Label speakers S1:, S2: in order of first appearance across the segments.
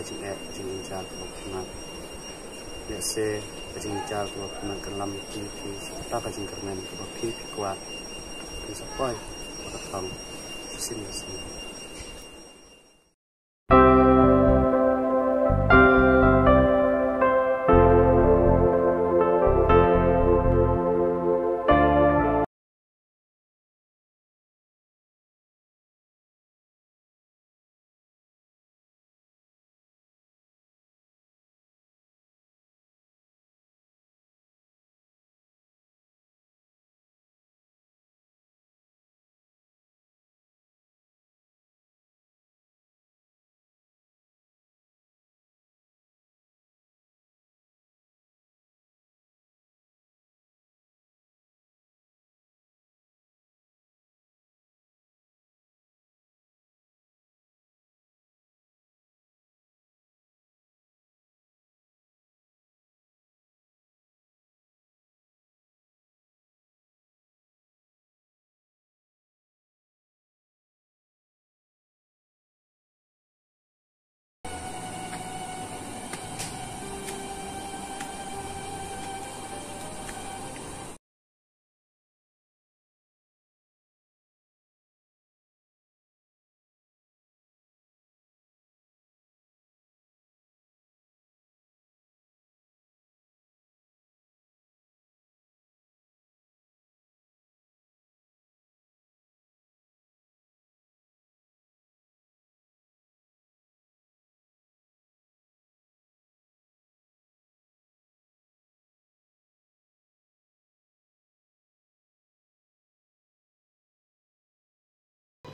S1: bajing incar bokna biasa bajing incar bokna kelam ki tak bajing kermen bokki kuat kesapoi bakatang sini.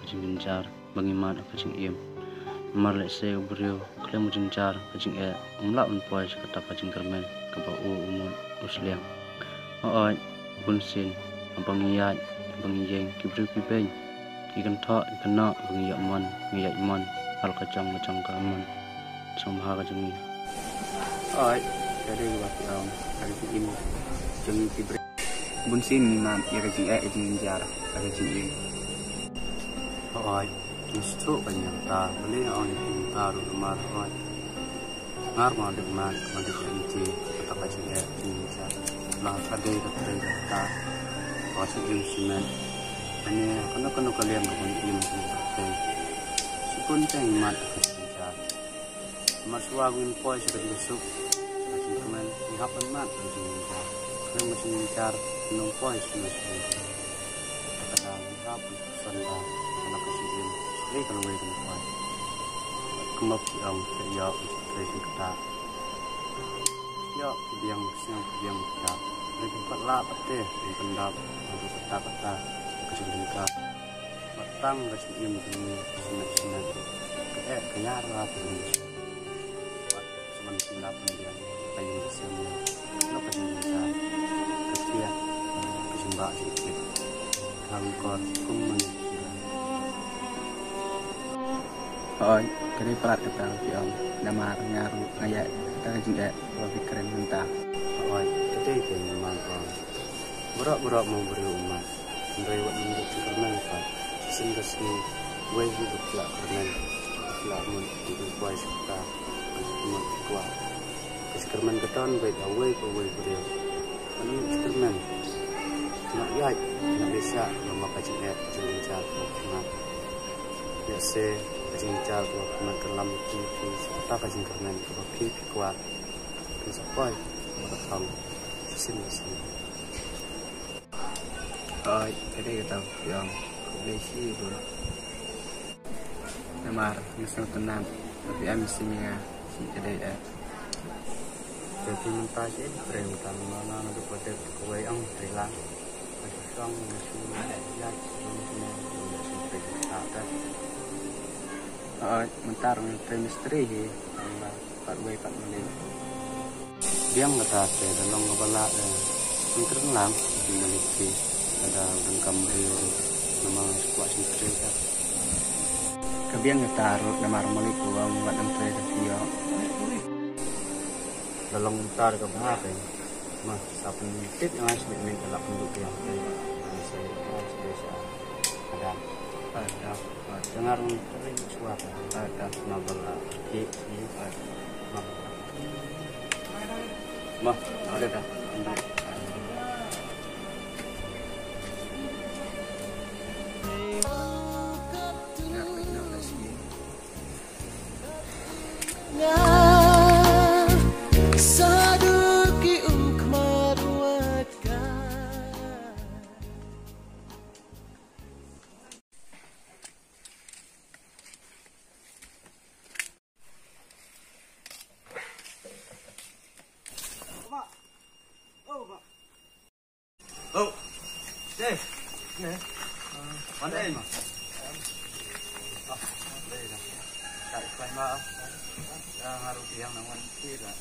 S1: Bajing incar bangimat bajing iem mar lese brio klem bajing incar bajing umla unpoi kata bajing kermen kaba umut usliang oi bunsin bangiyat bangiyeng kibru kibeng ikan tha ikan na bangiyat man al kacang kaman somha kajang oi jadi waktu hari ini jeng kibru bunsin man ya bajing incar bajing iem oi justru banyak ta beli on ta rumah oi ngar mau dengan inci kata bajing incar lah kade kata ta masuk di semen ini kena kalian berpikir tentang sipun ceng mat incar masuk angin poi sudah masuk bajing kemen dihapan mat bajing incar kalau bajing incar minum poi sudah kata hap sanda anak kecil ini kalau boleh tempat kemap siang ya tracing kita ya biang kita dari tempat lah pete di pendap untuk peta keselingka matang kecil ini sinar kenyar lah terus semen pendiam kayu bersama lo keselingka ketiak kesembah sedikit kangkor kumen. Oi, kali pelat kata pion, damar ngaru ngaya kita juga lebih keren mentah. Oi, kita itu memang berak mau beri umat, beri waktu untuk kerana apa? Sehingga sini, gue hidup tak kerana, tak mau hidup baik kita, mau kuat. Kesekerman keton baik awal beri, ini kesekerman, nak lihat, nak bisa memakai jenis cara, biasa. Bajing incar kena kelam ki tak bajing kermen bokki kuat kesapoi bakatang sini. Oi kade kita yang koleksi tu namar misal tenang tapi amisinya si kade jadi mentah je perintah mana nak pada kue ang trilang macam sang macam ya ada mentar chemistry Pak Boy Pak Mali dia ngetate dalam kepala lang memiliki ada dengkam beliau nama squat chemistry kebiang ngetaruh nama Mali uang buat menteri dia dalam mentar ke bahasa mas sapen tip yang harus diminta lah penduduk yang saya biasa ada ada dengar sering suara ada nabala di mah ada dah oh, deh, nih, mana ini? Đây là tại quay mơ haru yang nawan tidak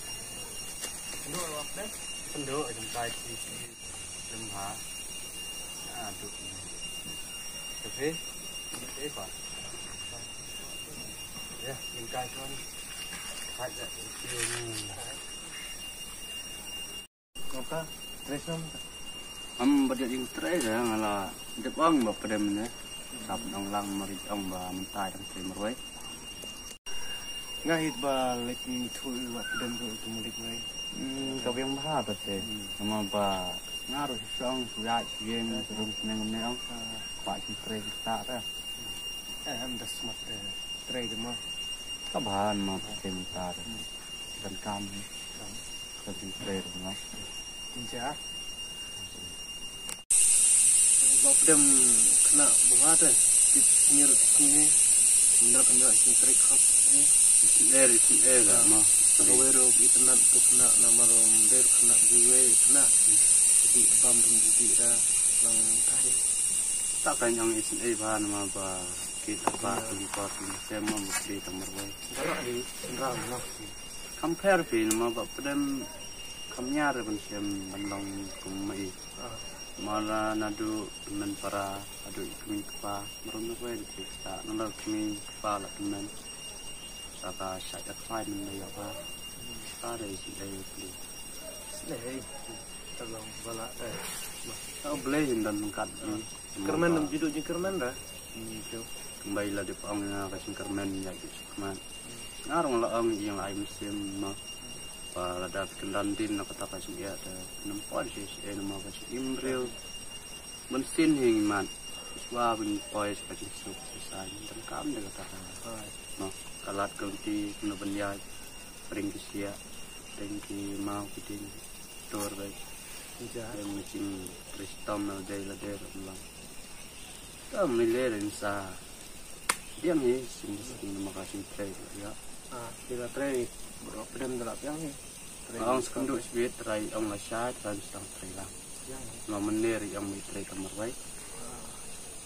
S1: dulu deh penduk sampai di lemah aduh tapi ini apa ya tingkai kan ada ini apa tres berdiri di tres ya ngalah Jepang bapak demnya sab ông lăng mà ông bà mình tai đang chơi một vậy
S2: ngay hít bà lịch thui và đâm rồi tụi mình này
S1: cái việc ba bật thế mà bà ngã rồi xong suy viên rồi nên nên ông phải chỉ chơi tạ đó
S2: em đã smart chơi được mà
S1: các bạn mà chơi tạ dan cam cái chơi được nó
S2: chính xác bọc đâm kena buat deh di sini benar kena intrik khas
S1: isi lah mah
S2: kalau internet tuh kena nama rom der kena gue kena jadi bam jadi dah lang tadi
S1: tak kan yang isi bahan mah ba kita ba lipat saya mau mesti kamar baik
S2: kalau di general lah
S1: compare pin mah ba pedem kamnya ada pensiam bandong kumai malah nadu teman para adu kami kepa merunut wae dikita nolak kami kepa lah teman saka saya fine men ya apa ada isi ayo beli
S2: nih tolong bala
S1: kau beli dan mengkat
S2: kermen judulnya kermen dah
S1: itu kembali lah di pangnya kasih kermen ya gitu kermen ngarung lah yang lain musim mah pada ada kendaraan din nak kata kasih ya ada nampak sih nama kasih imril bensin hingman iswa bin pois kasih sup selesai dan kami dah kata no kalat ganti kena benda ring kisia ringki mau kitin tor baik yang macam kristom na day ulang tak miliar insa dia ni sing nama kasih trade ya
S2: bila trade berapa dan berapa yang ni
S1: ông sekenduk sebut try ông là sai dan sedang try lah no menir yang mi try kamar baik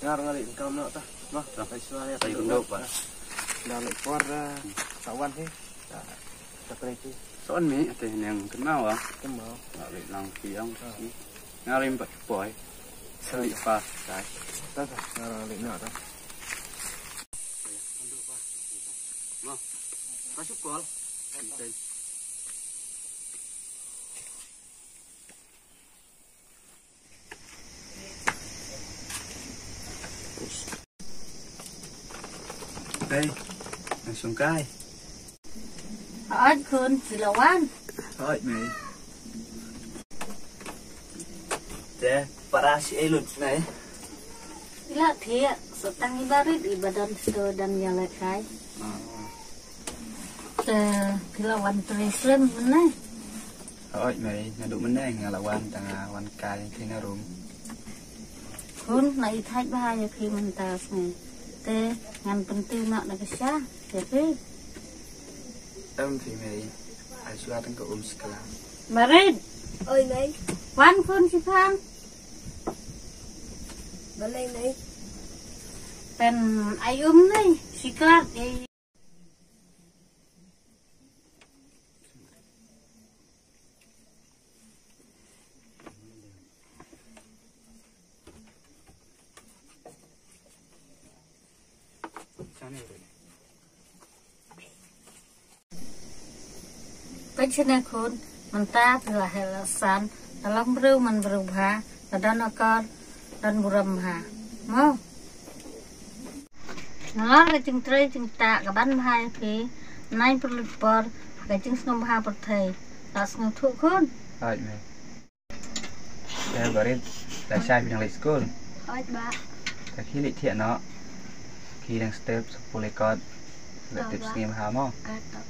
S2: ngali kamu nak tah mah sampai suara
S1: try kenduk pak
S2: dah lekor kawan ni tak try tu
S1: soan mi ada yang kenal ah
S2: kenal
S1: ngali lang piang ngali empat boy seli pas sai
S2: tak ngali nak tah
S1: mah kasih kol đây xuống cay
S3: hỏi khôn chỉ là quan
S1: thôi mày deh para si elut này
S3: Ila thiệt sự tăng ibarat ibadan sudah dan nyala kai kila wan trisem mana
S1: thôi mày nó đủ mình đây là quan tàng quan cay thì nó rụng
S3: khôn này thay ba khi mình ta này te ngan penting nak nak kesah jadi
S1: em thì mày ai sudah tengok sekolah
S3: barit
S4: ơi này
S3: wan khôn si phang
S4: bên đây này
S3: pen này si kelat Pecahnya kun mentah telah helasan dalam berubah dan akar dan buramha mau nó là chừng tre chừng tạ cả bắn hai phí nay bật lực bờ cái chừng snom ha bật thầy là snom thuộc hơn
S5: Ơi mẹ. Giờ bari tại sai yang lấy school.
S4: Ôi bà.
S5: Tại khi lịch thiện nó khi đang step support record là tiếp xem hả mò.
S4: Tập